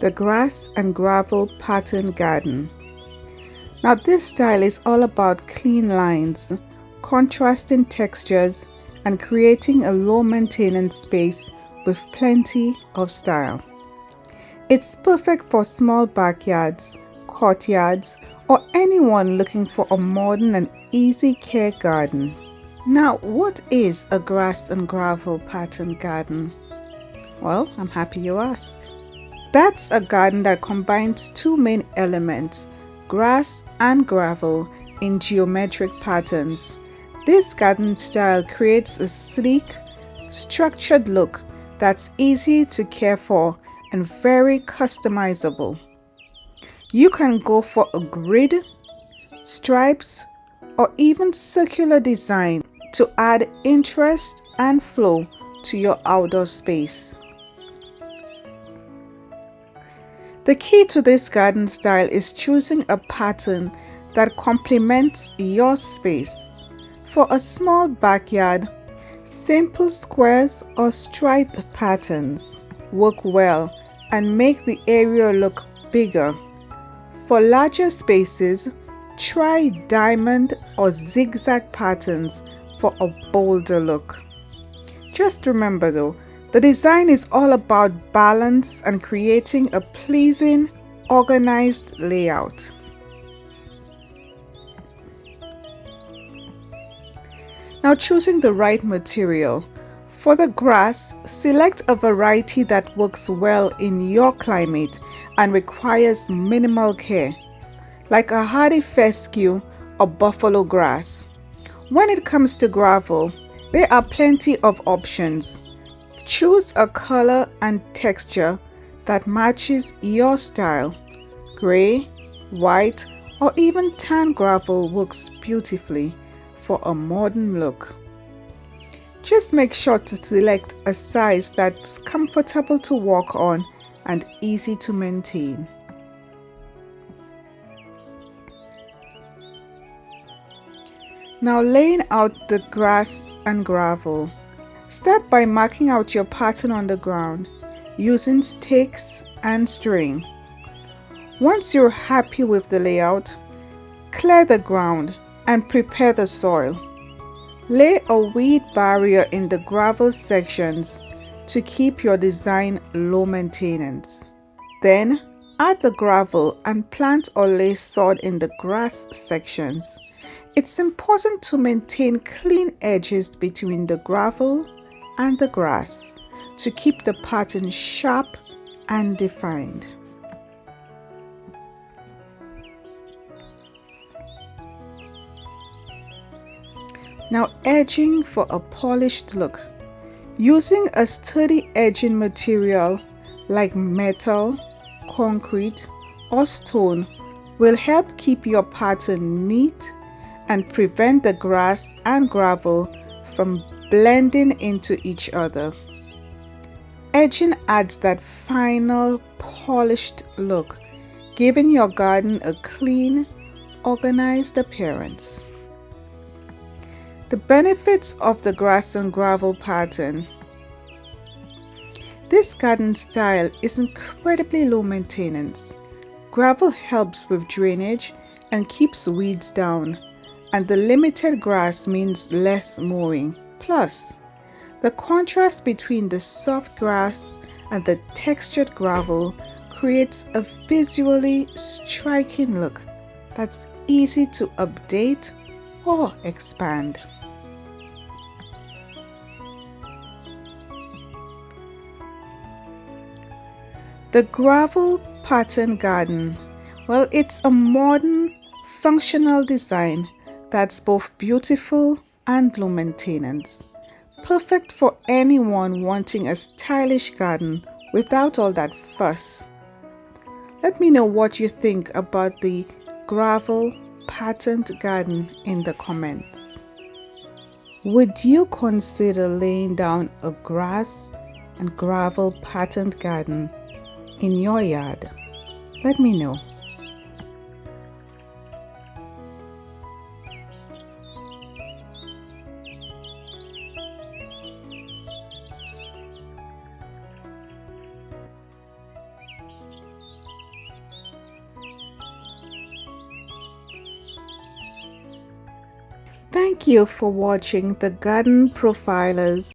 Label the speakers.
Speaker 1: the Grass and Gravel Pattern Garden. Now this style is all about clean lines, contrasting textures, and creating a low maintenance space with plenty of style. It's perfect for small backyards, courtyards, or anyone looking for a modern and easy care garden. Now, what is a grass and gravel pattern garden? Well, I'm happy you asked. That's a garden that combines two main elements, grass and gravel, in geometric patterns. This garden style creates a sleek, structured look that's easy to care for and very customizable. You can go for a grid, stripes, or even circular design to add interest and flow to your outdoor space. The key to this garden style is choosing a pattern that complements your space. For a small backyard, simple squares or stripe patterns work well and make the area look bigger. For larger spaces, try diamond or zigzag patterns for a bolder look. Just remember though, the design is all about balance and creating a pleasing, organized layout. Now choosing the right material. For the grass, select a variety that works well in your climate and requires minimal care, like a hardy fescue or buffalo grass. When it comes to gravel, there are plenty of options. Choose a color and texture that matches your style. Gray, white, or even tan gravel works beautifully for a modern look. Just make sure to select a size that's comfortable to walk on and easy to maintain. Now laying out the grass and gravel. Start by marking out your pattern on the ground using stakes and string. Once you're happy with the layout, clear the ground and prepare the soil. Lay a weed barrier in the gravel sections to keep your design low maintenance. Then add the gravel and plant or lay sod in the grass sections. It's important to maintain clean edges between the gravel and the grass to keep the pattern sharp and defined. Now edging for a polished look. Using a sturdy edging material like metal, concrete, or stone will help keep your pattern neat and prevent the grass and gravel from blending into each other. Edging adds that final polished look, giving your garden a clean, organized appearance. The benefits of the grass and gravel pattern. This garden style is incredibly low maintenance. Gravel helps with drainage and keeps weeds down, and the limited grass means less mowing. Plus, the contrast between the soft grass and the textured gravel creates a visually striking look that's easy to update or expand. The gravel pattern garden. Well, it's a modern, functional design that's both beautiful and low maintenance. Perfect for anyone wanting a stylish garden without all that fuss. Let me know what you think about the gravel patterned garden in the comments. Would you consider laying down a grass and gravel patterned garden in your yard? Let me know. Thank you for watching the Garden Profilers.